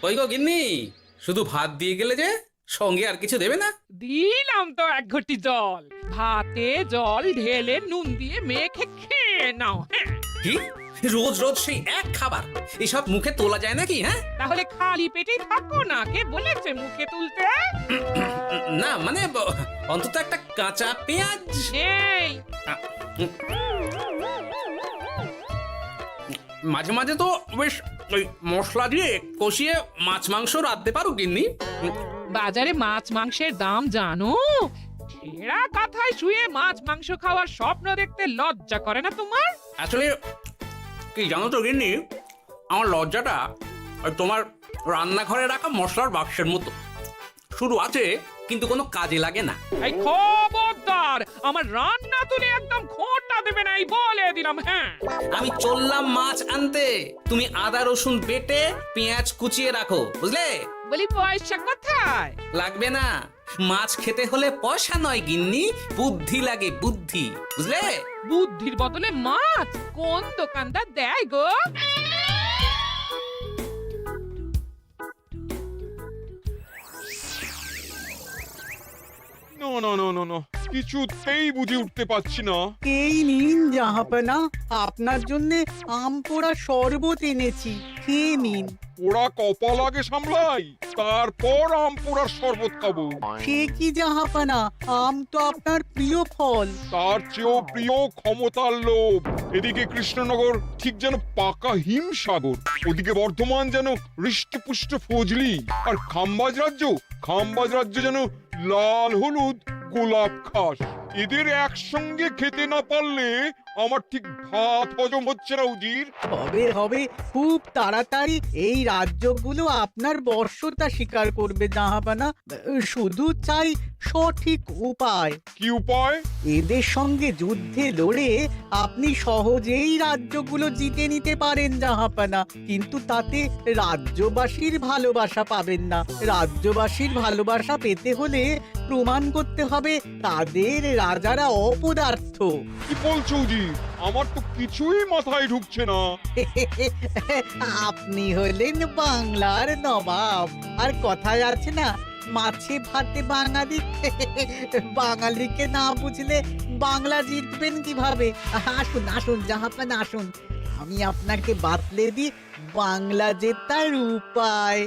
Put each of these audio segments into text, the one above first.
কই গো গিন্নি, শুধু ভাত দিয়ে গেলে যে, সঙ্গে আর কিছু দেবে না? দিলাম তো এক ঘটি জল। ভাতে জল ঢেলে নুন দিয়ে মেখে খেয়ে নাও। হ্যাঁ, কি রোজ রোজ সেই এক খাবার? এসব মুখে তোলা যায় নাকি? হ্যাঁ, তাহলে খালি পেটেই থাকো না, কে বলেছে মুখে তুলতে? না মানে অন্তত একটা কাঁচা পেঁয়াজ। এই মাঝে মাঝে তো বেশ ওই মশলা দিয়ে কষিয়ে মাছ মাংস রাঁধতে পারো গিন্নি। বাজারে মাছ মাংসের দাম জানো? ছেঁড়া কাঁথায় শুয়ে মাছ মাংস খাওয়ার স্বপ্ন দেখতে লজ্জা করে না তোমার? আসলে কি জানো তো গিন্নি, আমার লজ্জাটা ওই তোমার রান্নাঘরে রাখা মশলার বাক্সের মতো, শুধু আছে কিন্তু কোনো কাজে লাগে না। এই খবরদার, আমার রান্না তুলে একদম খোঁটা দেবে না, এই বলে দিলাম। হ্যাঁ, আমি চললাম মাছ আনতে, তুমি আদা রসুন বেটে পেঁয়াজ কুচিয়ে রাখো, বুঝলে? বলি পয়সা কোথায়? লাগবে না, মাছ খেতে হলে পয়সা নয় গিন্নি, বুদ্ধি লাগে, বুদ্ধি, বুঝলে? বুদ্ধির বদলে মাছ কোন দোকানদার দেয় গো? না না না না না, কিছুতেই বুঝে উঠতে পারছি না। এই নিন জাহাপনা, আপনার জন্য আম পোড়া শরবত এনেছি, খেয়ে নিন। ওরা কপাল আগে সামলাই, তারপর আম পোড়ার শরবত খাবো। সে কি জাহাপনা, আম তো আপনার প্রিয় ফল। তার চেয়েও প্রিয় ক্ষমতার লোভ। এদিকে কৃষ্ণনগর ঠিক যেন পাকা হিমসাগর, ওদিকে বর্ধমান যেন হৃষ্টপুষ্ট ফজলি, আর খাম্বাজ রাজ্য যেন লাল হলুদ গোলাপ ঘাস। এদের একসঙ্গে খেতে না পারলে আমার ঠিক ভাত হজম হচ্ছে না উজির। হবে হবে, খুব তাড়াতাড়ি এই রাজ্যগুলো আপনার বর্ষতা স্বীকার করবে জাহাপনা। শুধু চাই সঠিক উপায়। কি উপায়? এদের সঙ্গে যুদ্ধে লড়ে আপনি সহজেই রাজ্যগুলো জিতে নিতে পারেন জাহাপনা, কিন্তু তাতে রাজ্যবাসীর ভালোবাসা পাবেন না। রাজ্যবাসীর ভালোবাসা পেতে হলে প্রমাণ করতে হবে তাদের রাজারা অপদার্থ। কি বলছো উজির? আমার তো কিছুই মাথায় ঢুকছে না। আপনি হলেন বাংলার নবাব, আর কথায় আছে না, মাছে ভাতে বাঙালি। বাঙালিকে না বুঝলে বাংলা জিতবেন কিভাবে? আসুন আসুন জাহাপানা, আসুন, আমি আপনাকে বাতলে দিই বাংলা জেতার উপায়।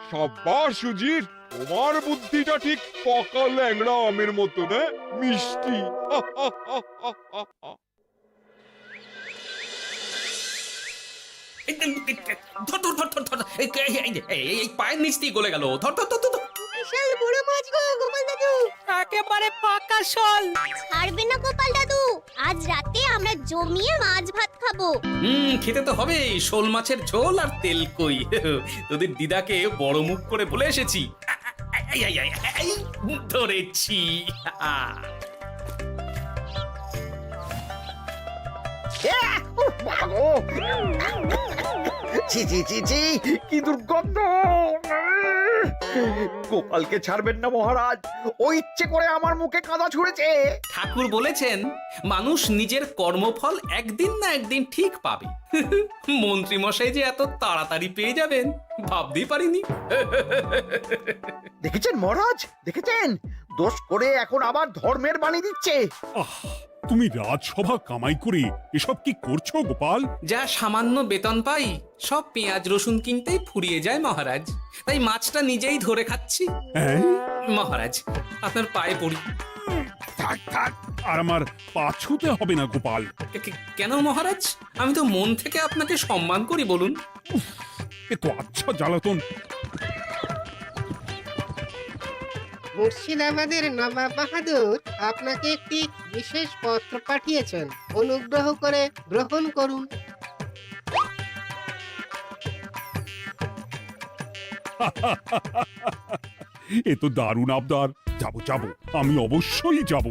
সাব্বাস উজির, তোমার বুদ্ধিটা ঠিক পাকা ল্যাংড়া আমের মতো, না মিষ্টি। ধর ধর ধর ধর ধর, এই পায়ের নিচ দিয়ে গলে গেল, ধর ধর ধর ধর। বিশাল বড় মাছ গো গোপাল দাদু, একেবারে পাকা শোল। ছাড়বে না গোপাল দাদু, আজ রাতে আমরা জমিয়ে মাছ ভাত খাবো। খেতে তো হবে শোল মাছের ঝোল আর তেল কই। তোদের দিদাকে বড় মুখ করে বলে এসেছি, এই, ধরেছি। ছি ছি ছি ছি, কি দুর্গন্ধ! গোপালকে ছাড়বেন না মহারাজ, ও ইচ্ছে করে আমার মুখে কাদা ছুঁড়েছে। ঠাকুর বলেছেন মানুষ নিজের কর্মফল একদিন না একদিন ঠিক পাবে। মন্ত্রী মশাই যে এত তাড়াতাড়ি পেয়ে যাবেন ভাবতেই পারিনি। দেখেছেন মহারাজ, দেখেছেন? দোষ করে এখন আবার ধর্মের বাণী দিচ্ছে। তুমি রাজসভা কামাই করে এসব কি করছো গোপাল? যা সামান্য বেতন পাই সব পেঁয়াজ রসুন কিনতেই ফুরিয়ে যায় মহারাজ, তাই মাছটা নিজেই ধরে খাচ্ছি। হ্যাঁ? মহারাজ আপনার পায়ে পড়ি। থাক থাক, আর আমার পা ছুঁতে হবে না গোপাল। কেন মহারাজ? আমি তো মন থেকে আপনাকে সম্মান করি, বলুন। এ তো আচ্ছা জ্বালাতন। মুর্শিদাবাদের নবাব বাহাদুর আপনাকে একটি বিশেষ পত্র পাঠিয়েছেন, অনুগ্রহ করে গ্রহণ করুন। এ তো দারুণ আবদার। যাবো যাবো, আমি অবশ্যই যাব।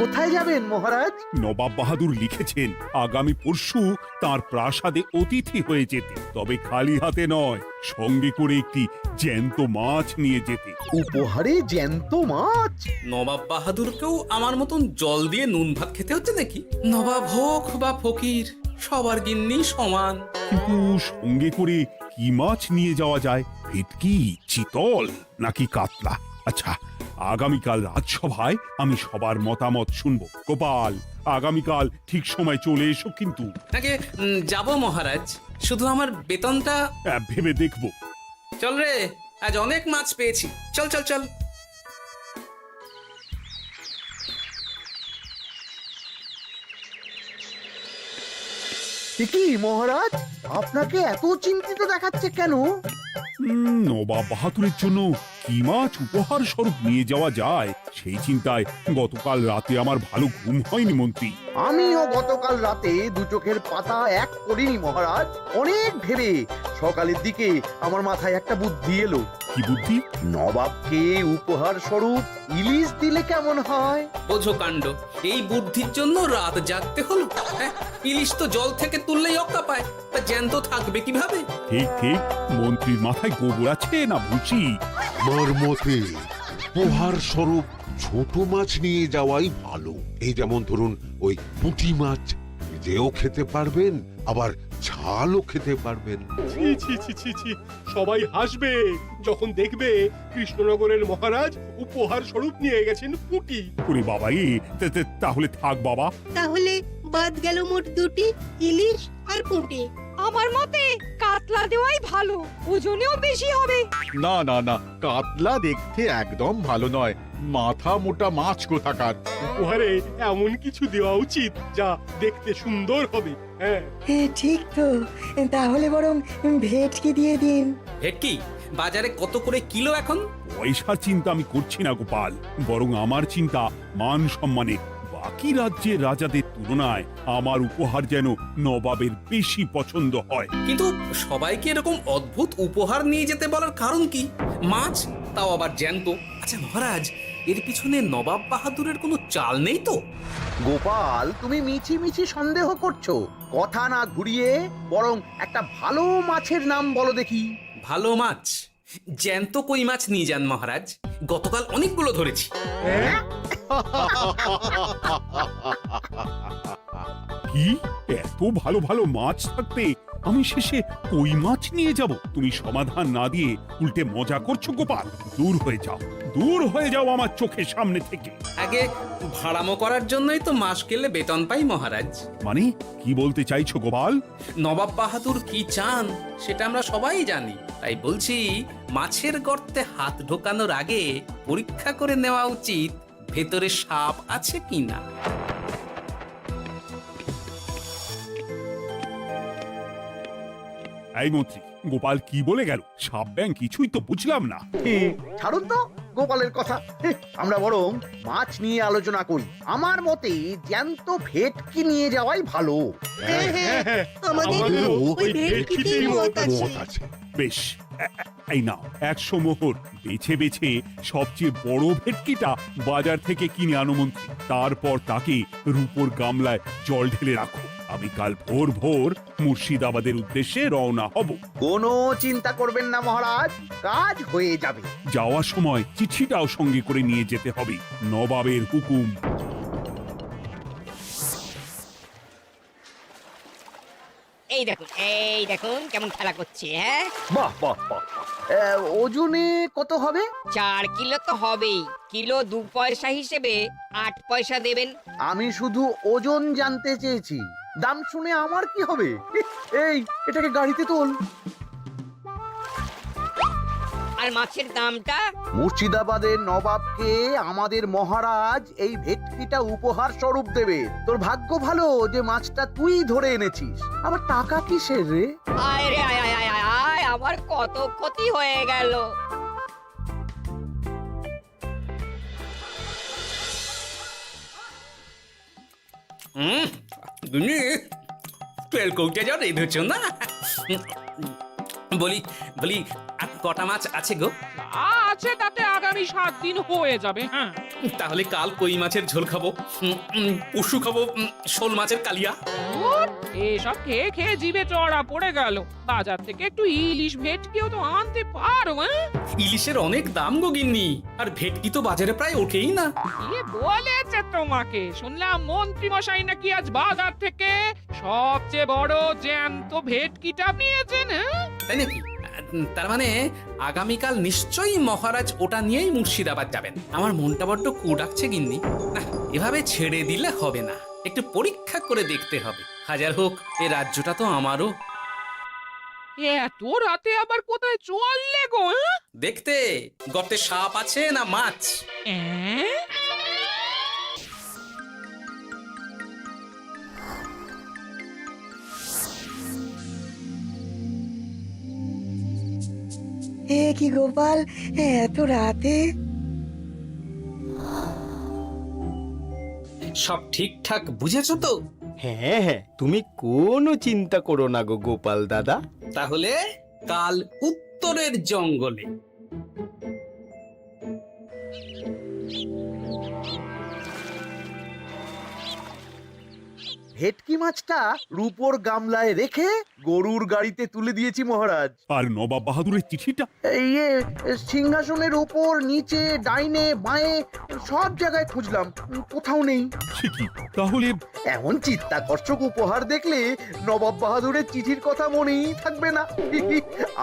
কোথায় যাবেন মহারাজ? নবাব বাহাদুর লিখেছেন আগামী পরশু তার প্রাসাদে অতিথি হয়ে যেতে, তবে খালি হাতে নয়, সঙ্গে করে একটি জ্যান্ত মাছ নিয়ে যেতে। উপহারে জ্যান্ত মাছ? নবাব বাহাদুরকেও আমার মতন জল দিয়ে নুন ভাত খেতে হচ্ছে নাকি? নবাব হোক বা ফকির, সবার গিন্নি সমান। কিন্তু সঙ্গে করে কি মাছ নিয়ে যাওয়া যায়? ভেটকি, চিতল নাকি কাতলা? আচ্ছা, আগামীকাল রাজসভায় আমি সবার মতামত শুনবো। গোপাল, আগামীকাল ঠিক সময় চলে এসো কিন্তু। আগে যাব মহারাজ, শুধু আমার বেতনটা। ভেবে দেখবো। চল রে, আজ অনেক মাছ পেয়েছি। চল চল চল। কি মহারাজ, আপনাকে এত চিন্তিত দেখাচ্ছে কেন? নবাব বাহাদুরের জন্য কি মাছ উপহার স্বরূপ নিয়ে যাওয়া যায় সেই চিন্তায় গতকাল রাতে আমার ভালো ঘুম হয়নি মন্ত্রী। আমিও গতকাল রাতে দু চোখের পাতা এক করিনি মহারাজ। অনেক ভেবে সকালের দিকে আমার মাথায় একটা বুদ্ধি এলো। কি বুদ্ধি? নবাবকে উপহার স্বরূপ ইলিশ দিলে কেমন হয়? বোঝো কাণ্ড, এই বুদ্ধির জন্য রাত জাগতে হলো। হ্যাঁ, ইলিশ তো জল থেকে তুললেই অক্কা পায়, তা জ্যান্ত থাকবে কিভাবে? ঠিক ঠিক, মন্ত্রীর মাথায় গোবর আছে না ভুসি? আমার মতে উপহার স্বরূপ ছোট মাছ নিয়ে যাওয়াই ভালো। এই যেমন ধরুন ওই পুঁটি মাছ, যেও খেতে পারবেন আবার ঝালও খেতে পারবেন। ছি ছি ছি ছি ছি, সবাই হাসবে যখন দেখবে কৃষ্ণনগরের মহারাজ উপহার স্বরূপ নিয়ে গেছেন পুঁটি। ওরে বাবা, তাহলে থাক বাবা। তাহলে বাদ গেল মোট দুটি, ইলিশ আর পুঁটি। আমার মতে কাতলা দেওয়াই ভালো, ওজনেও বেশি হবে। না না না, কাতলা দেখতে একদম ভালো নয়, মাথা মোটা মাছ কোথাকার। উপহারে এমন কিছু দেওয়া উচিত যা দেখতে সুন্দর হবে। হ্যাঁ, ঠিক তো, তাহলে বরং ভেটকি দিয়ে দিন। ভেটকি বাজারে কত করে কিলো এখন? পয়সার চিন্তা আমি করছি না গোপাল, বরং আমার চিন্তা মান সম্মানে। বাকি রাজ্যের রাজাদের তুলনায় আমার উপহার যেন নবাবের বেশি পছন্দ হয়। কিন্তু সবাইকে এরকম অদ্ভুত উপহার নিয়ে যেতে বলার কারণ কি? মাছ, তাও আবার জ্যান্ত। আচ্ছা মহারাজ, এর পিছনে নবাব বাহাদুরের কোনো চাল নেই তো? গোপাল, তুমি মিছি মিছি সন্দেহ করছো। কথা না ঘুরিয়ে বরং একটা ভালো মাছের নাম বলো দেখি। ভালো মাছ? জ্যান্ত কই মাছ নিয়ে যান মহারাজ, গতকাল অনেকগুলো ধরেছি। কি, এত ভালো ভালো মাছ থাকতে আমি শেষে কই মাছ নিয়ে যাব? তুমি সমাধান না দিয়ে উল্টে মজা করছো গোপাল। দূর হয়ে যাও, দূর হয়ে যাও আমার চোখের সামনে থেকে। আগে ভাড়ামো করার জন্যই তো মাস গেলে বেতন পাই মহারাজ। মানে কি বলতে চাইছো গোপাল? নবাব বাহাদুর কি চান সেটা আমরা সবাই জানি, তাই বলছি মাছের গর্তে হাত ঢোকানোর আগে পরীক্ষা করে নেওয়া উচিত ভেতরে সাপ আছে কিনা। এই মন্ত্রী, গোপাল কি বলে গেল? সাপ ব্যাং কিছুই তো বুঝলাম না। ছাড়ুন তো গোপালের কথা, আমরা বরং মাছ নিয়ে আলোচনা করি। আমার মতে জ্যান্ত ভেটকি নিয়ে যাওয়াই ভালো। আমাদের ওই ভেটকিতেই মত আছে। বেশ, এই নাও 100 মোহর। বেছে বেছে সবচেয়ে বড় ভেটকিটা বাজার থেকে কিনে আনো মন্ত্রী। তারপর তাকে রূপোর গামলায় জল ঢেলে রাখো। আমি কাল ভোর ভোর মুর্শিদাবাদের উদ্দেশ্যে রওনা হব। কোনো চিন্তা করবেন না মহারাজ, কাজ হয়ে যাবে। যাওয়ার সময় চিঠিটাও সঙ্গে করে নিয়ে যেতে হবে। নবাবের হুকুম। এই দেখুন কেমন খেলা করছে। হ্যাঁ, বাহ বাহ বাহ। ওজনে কত হবে? 4 কিলো তো হবেই। কিলো 2 পয়সা হিসেবে 8 পয়সা দেবেন। আমি শুধু ওজন জানতে চেয়েছি, দাম শুনে আমার কি হবে? এই, এটাকে গাড়িতে তোল। আর মাছের দামটা? মুর্শিদাবাদের নবাবকে আমাদের মহারাজ এই ভেটকিটা উপহার স্বরূপ দেবে। তোর ভাগ্য ভালো যে মাছটা তুই ধরে এনেছিস। আবার টাকা কিসের রে? আয় রে আয় আয় আয় আয় আয়, আমার কত ক্ষতি হয়ে গেল। তেল কৌটে যা রেঁধেছ না। বলি বলি আর কটা মাছ আছে গো? আছে তাতে আগামী 7 দিন হয়ে যাবে। হ্যাঁ, তাহলে কাল কই মাছের ঝোল খাবো, পশু খাবো শোল মাছের কালিয়া। ধুর, এসব খেয়ে খেয়ে জিভে চড়া পড়ে গেল। বাজার থেকে একটু ইলিশ ভেটকিও তো আনতে পারো। ইলিশের অনেক দাম গো গিন্নি, আর ভেটকি তো বাজারে প্রায় ওঠেই না। কে বলেছে তোমাকে? শুনলাম মন্ত্রী মশাই নাকি আজ বাজার থেকে সবচেয়ে বড় জ্যান্ত ভেটকিটা নিয়েছেন। তাই নাকি? তার মানে আগামীকাল নিশ্চয়ই মহারাজ ওটা নিয়েই মুর্শিদাবাদ যাবেন। আমার মনটা বড্ড কু ডাকছে গিন্নি। না, এভাবে ছেড়ে দিলে হবে না, একটু পরীক্ষা করে দেখতে হবে। হাজার হোক, এ রাজ্যটা তো আমারও। এত রাতে আবার কোথায় চললে গো? দেখতে গর্তে সাপ আছে না মাছ। এ কি গোপাল, এত রাতে? সব ঠিকঠাক বুঝেছো তো? হ্যাঁ হ্যাঁ, তুমি কোনো চিন্তা করো না গো গোপাল দাদা। তাহলে কাল উত্তরের জঙ্গলে। ভেটকি মাছটা রূপোর গামলায় রেখে গরুর গাড়িতে তুলে দিয়েছি মহারাজ। আর নবাব বাহাদুরের চিঠিটা? ইয়ে, সিংহাসনের উপর, নিচে, ডাইনে, বাঁয়ে সব জায়গায় খুঁজলাম, কোথাও নেই। সে কি তাহলে? এমন চিত্তাকর্ষক উপহার দেখলে নবাব বাহাদুরের চিঠির কথা মনেই থাকবে না।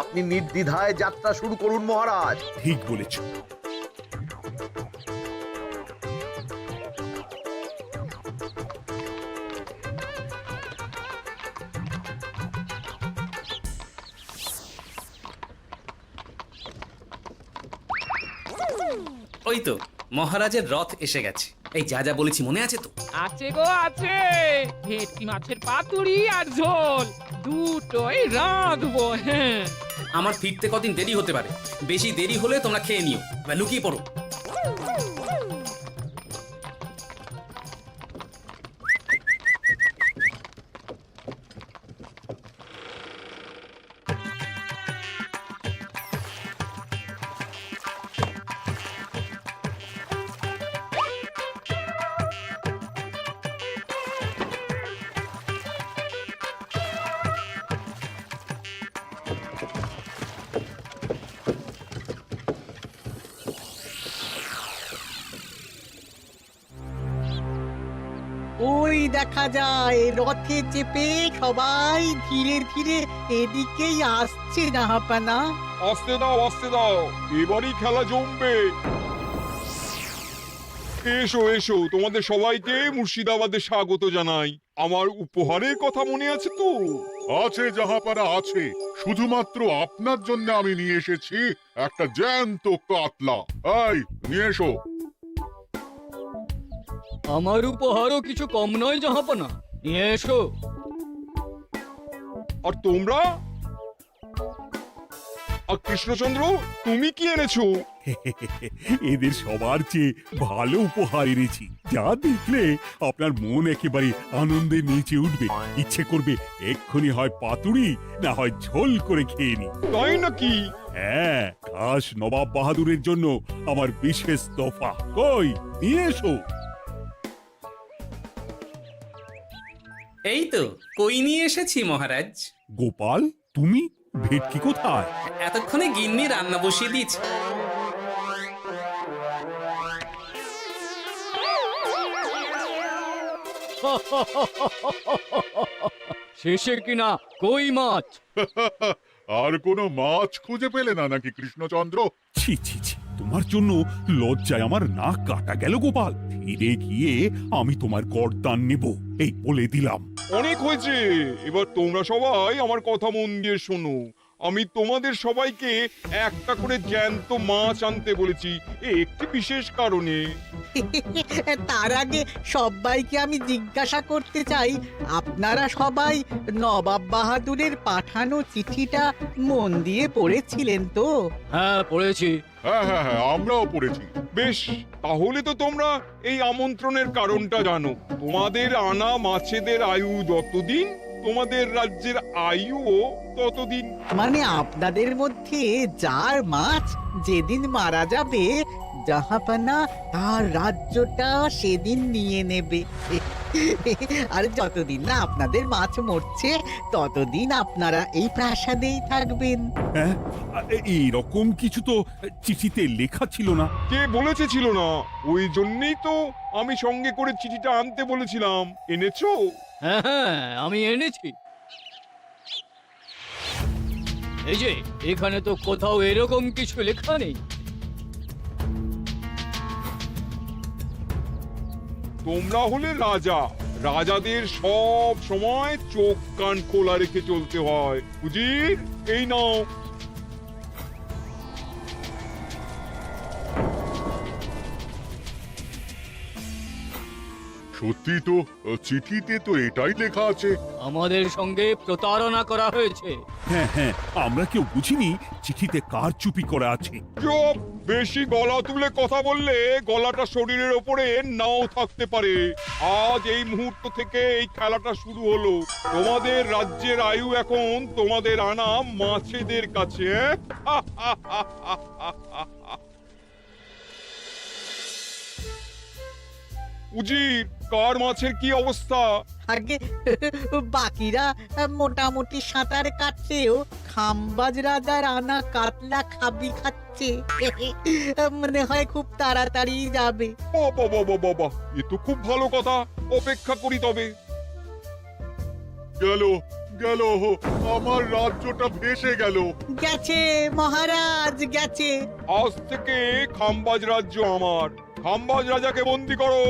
আপনি নির্দ্বিধায় যাত্রা শুরু করুন মহারাজ। ঠিক বলেছ। ওই তো মহারাজের রথ এসে গেছে। এই যা যা বলেছি মনে আছে তো? আছে গো আছে। ভেটকি মাছের পাতুরি আর ঝোল দুটোই রাঁধবো। হ্যাঁ, আমার ফিরতে কদিন দেরি হতে পারে, বেশি দেরি হলে তোমরা খেয়ে নিও, এবার লুকিয়ে পড়ো। ওই দেখা যায় রথে চেপে সবাই ধীরে ধীরে এদিকেই আসছে জাহাপানা। আসতে দাও, আসতে দাও, এবারই খেলা জমবে। এসো এসো, তোমাদের সবাইকে মুর্শিদাবাদে স্বাগত জানাই। আমার উপহারের কথা মনে আছে তো? আছে জাহাপানা আছে, শুধুমাত্র আপনার জন্য আমি নিয়ে এসেছি একটা জ্যান্ত কাতলা। এই নিয়ে এসো। আমার উপহারও কিছু কম নয় জাহাপানা, নিয়ে এসো। আর তোমরা? আর কৃষ্ণচন্দ্র, তুমি কি এনেছো? এদের সবার চেয়ে ভালো উপহার এনেছি, যা দেখলে আপনার মন একেবারে আনন্দে নেচে উঠবে। ইচ্ছে করবে এক্ষুনি হয় পাতুরি না হয় ঝোল করে খেয়ে নি। তাই নাকি? হ্যাঁ, খাস নবাব বাহাদুরের জন্য আমার বিশেষ তোফা। কই, নিয়ে এসো। এই তো কই নিয়ে এসেছি মহারাজ। গোপাল, তুমি? ভেটকি কোথায়? এতক্ষণে গিন্নি রান্না বসিয়ে দিয়েছে। শেষে কিনা কই মাছ? আর কোনো মাছ খুঁজে পেলে না নাকি কৃষ্ণচন্দ্র? ছি ছি ছি, তোমার জন্য লজ্জায় আমার নাক কাটা গেল গোপাল। ফিরে গিয়ে আমি তোমার গর্দান নেব, এই বলে দিলাম। অনেক হয়েছে, এবার তোমরা সবাই আমার কথা মন দিয়ে শোনো। আমি তোমাদের সবাইকে একটা করে জ্যান্ত মাছ আনতে বলেছি, একটি বিশেষ কারণে। তার আগে সবাইকে আমি জিজ্ঞাসা করতে চাই, আপনারা সবাই নবাব বাহাদুরের পাঠানো চিঠিটা মন দিয়ে পড়েছিলেন তো? হ্যাঁ পড়েছি। হ্যাঁ হ্যাঁ হ্যাঁ, আমরাও পড়েছি। বেশ, তাহলে তো তোমরা এই আমন্ত্রণের কারণটা জানো। তোমাদের আনা মাছেদের আয়ু যতদিন তোমাদের রাজ্যের আয়ুও ততদিন। মানে আপনাদের মধ্যে যার মাছ যেদিন মারা যাবে, জাহাপানা তার রাজ্যটা সেদিন নিয়ে নেবে। আর যতদিন না আপনাদের মাছ মরছে, ততদিন আপনারা এই প্রাসাদেই থাকবেন। হ্যাঁ, এইরকম কিছু তো চিঠিতে লেখা ছিল না। কে বলেছে ছিল না? ওই জন্যই তো আমি সঙ্গে করে চিঠিটা আনতে বলেছিলাম। এনেছো? হ্যাঁ হ্যাঁ, আমি এনেছি। এই যে, এখানে তো কোথাও এরকম কিছু লেখা নেই। তোমরা হলে রাজা, রাজাদের সব সময় চোখ কান খোলা রেখে চলতে হয়। উজির, এই নাও। সত্যি তো, চিঠিতে তো এটাই লেখা আছে। আমাদের সঙ্গে প্রতারণা করা হয়েছে। হ্যাঁ হ্যাঁ, আমরা কেউ বুঝিনি চিঠিতে কার চুপি করা আছে। চুপ! বেশি গলা তুলে কথা বললে গলাটা শরীরের ওপরে নাও থাকতে পারে। আজ এই মুহূর্ত থেকে এই খেলাটা শুরু হলো। তোমাদের রাজ্যের আয়ু এখন তোমাদের আনা মাছেদের কাছে। উজির, কার মাছের কি অবস্থা? আগে বাকিরা মোটামুটি সাঁতার কাটছেও, খাম্বাজ রাজার আনা কাতলা খাবি খাচ্ছে। মনে হয় খুব তাড়াতাড়ি যাবে। বাবা বাবা বাবা, এ তো খুব ভালো কথা। অপেক্ষা করি তবে। গেল গেল, আমার রাজ্যটা ভেসে গেল। গেছে মহারাজ, গেছে। আজ থেকে খাম্বাজ রাজ্য আমার। খাম্বাজ রাজাকে বন্দি করো।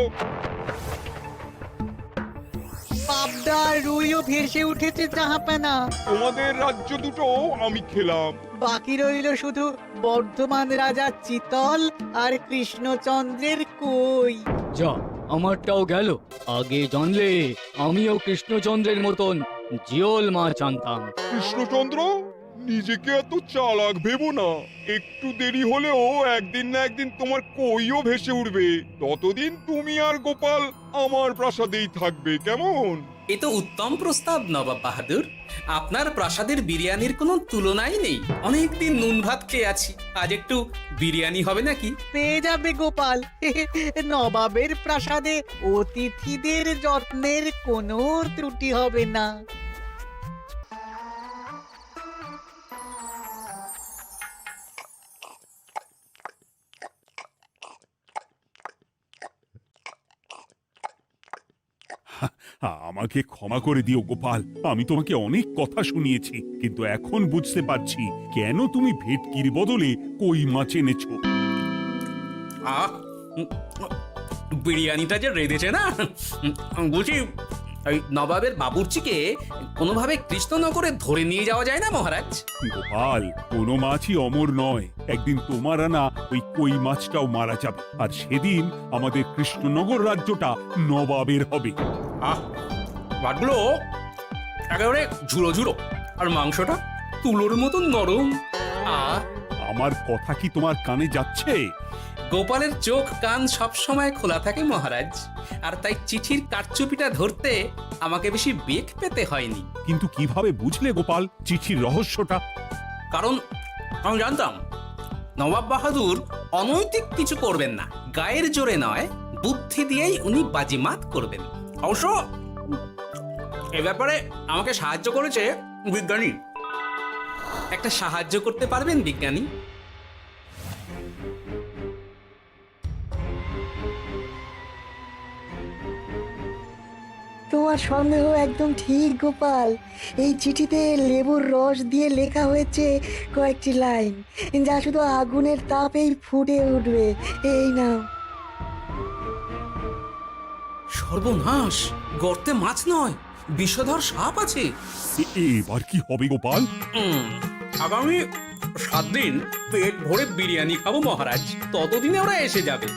পাবদার রুইও ভেসে উঠেছে জাহাপানা। তোমাদের রাজ্য দুটো আমি খেলাম। বাকি রইল শুধু বর্ধমান রাজা চিতল আর কৃষ্ণচন্দ্রের কই। যা, আমারটাও গেল। আগে জানলে আমিও কৃষ্ণচন্দ্রের মতন জিওল মাছ আনতাম। কৃষ্ণচন্দ্র, নিজেকে এত চালাক ভেবো না। একটু দেরি হলেও একদিন না একদিন তোমার কইও ভেসে উঠবে। ততদিন তুমি আর গোপাল আমার প্রাসাদেই থাকবে, কেমন? এ তো উত্তম প্রস্তাব নবাব বাহাদুর। আপনার প্রাসাদের বিরিয়ানির কোনো তুলনাই নেই। অনেকদিন নুন ভাত খেয়ে আছি, আজ একটু বিরিয়ানি হবে নাকি? পেয়ে যাবে গোপাল। নবাবের প্রাসাদে অতিথিদের যত্নের কোনো ত্রুটি হবে না। আমাকে ক্ষমা করে দিও গোপাল, আমি তোমাকে অনেক কথা শুনিয়েছি, কিন্তু এখন বুঝতে পারছি কেন তুমি ভেটকির বদলে কই মাছ এনেছো। আহ, বিরিয়ানিটা যে রেঁধেছে না, বুঝি এই নবাবের বাবুর্চিকে কোনোভাবে কৃষ্ণনগরে ধরে নিয়ে যাওয়া যায় না মহারাজ? গোপাল, কোনো মাছই অমর নয়। একদিন তোমার আনা ওই কই মাছটাও মারা যাবে, আর সেদিন আমাদের কৃষ্ণনগর রাজ্যটা নবাবের হবে। আহ, মাছগুলো একেবারে ঝুড়ো ঝুড়ো, আর মাংসটা তুলোর মতন নরম। আহ, আমার কথা কি তোমার কানে যাচ্ছে? গোপালের চোখ কান সব সময় খোলা থাকে মহারাজ, আর তাই চিঠির কারচুপিটা ধরতে আমাকে বেশি বেগ পেতে হয়নি। কিন্তু কিভাবে বুঝলে গোপাল চিঠির রহস্যটা? কারণ আমি জানতাম নবাব বাহাদুর অনৈতিক কিছু করবেন না। গায়ের জোরে নয়, বুদ্ধি দিয়েই উনি বাজিমাত করবেন। অবশ্য এ ব্যাপারে আমাকে সাহায্য করেছে বিজ্ঞানী। একটা সাহায্য করতে পারবেন বিজ্ঞানী? তোমার সন্দেহ একদম ঠিক গোপাল। এই চিঠিতে লেবুর রস দিয়ে লেখা হয়েছে কয়েকটি লাইন, যা শুধু আগুনের তাপেই ফুটে উঠবে। এই নাও। সর্বনাশ! গর্তে মাছ নয়, বিষধর সাপ আছে। এবার কি হবে গোপাল? আগামী 7 দিন পেট ভরে বিরিয়ানি খাবো মহারাজ। ততদিনে ওরা এসে যাবে।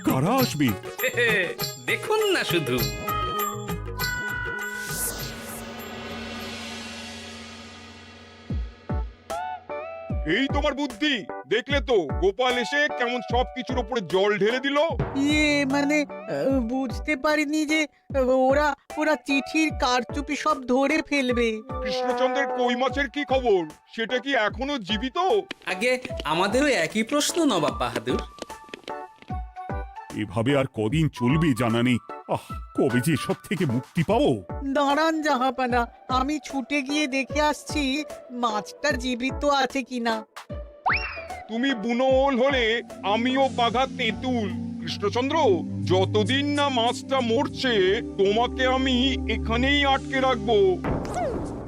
কারা আসবে? দেখুন না শুধু। এই তোমার বুদ্ধি, দেখলে তো গোপাল এসে কেমন সবকিছুর উপরে জল ঢেলে দিল। মানে বুঝতে পারিনি যে ওরা ওরা চিঠির কারচুপি সব ধরে ফেলবে। কৃষ্ণচন্দ্রের কই মাছের কি খবর? সেটা কি এখনো জীবিত? আগে আমাদেরও একই প্রশ্ন নবাব বাহাদুর। এভাবে আর কদিন চলবে জানা নেই। কবে যে সব থেকে মুক্তি পাবো। দাঁড়ান জাহাপানা, আমি ছুটে গিয়ে দেখে আসছি মাছটা জীবিত আছে কিনা। তুমি বুনো ওল হলে আমিও বাঘা তেঁতুল। কৃষ্ণচন্দ্র, যতদিন না মাছটা মরছে তোমাকে আমি এখানেই আটকে রাখবো।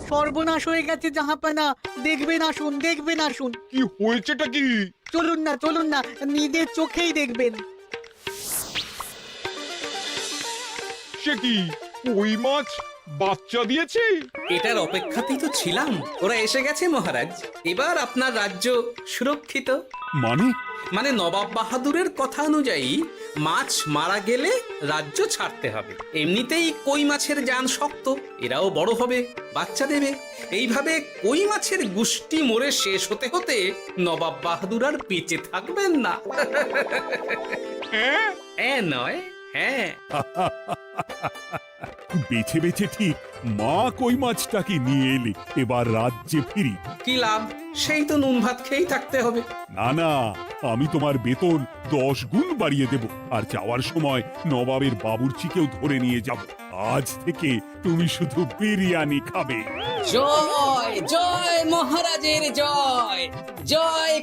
সর্বনাশ হয়ে গেছে জাহাপানা, দেখবেন আসুন, দেখবেন আসুন। কি হয়েছেটা কি? চলুন না, নিজের চোখেই দেখবেন। সে কি, কই মাছ বাচ্চা দিয়েছে? এটার অপেক্ষাতেই তো ছিলাম। ওরা এসে গেছে মহারাজ, এবার আপনার রাজ্য সুরক্ষিত। মানে নবাব বাহাদুরের কথা অনুযায়ী মাছ মারা গেলে রাজ্য ছাড়তে হবে। এমনিতেই কই মাছের জান শক্ত, এরাও বড় হবে, বাচ্চা দেবে। এইভাবে কই মাছের গুষ্টি মরে শেষ হতে হতে নবাব বাহাদুর আর বেঁচে থাকবেন না। হ্যাঁ নয়, হ্যাঁ। বেছে বেছে ঠিক মা কই মাছটাকে নিয়ে এলে এবার রাজ্যে ফিরি। কি লাভ? সেই তো নুন ভাত খেয়েই থাকতে হবে। না, আমি তোমার বেতন 10 গুণ বাড়িয়ে দেব, আর যাওয়ার সময় নবাবের বাবুর্চিকেও ধরে নিয়ে যাব। আজ থেকে তুমি শুধু বিরিয়ানি খাবে। জয় জয় মহারাজের জয়, জয়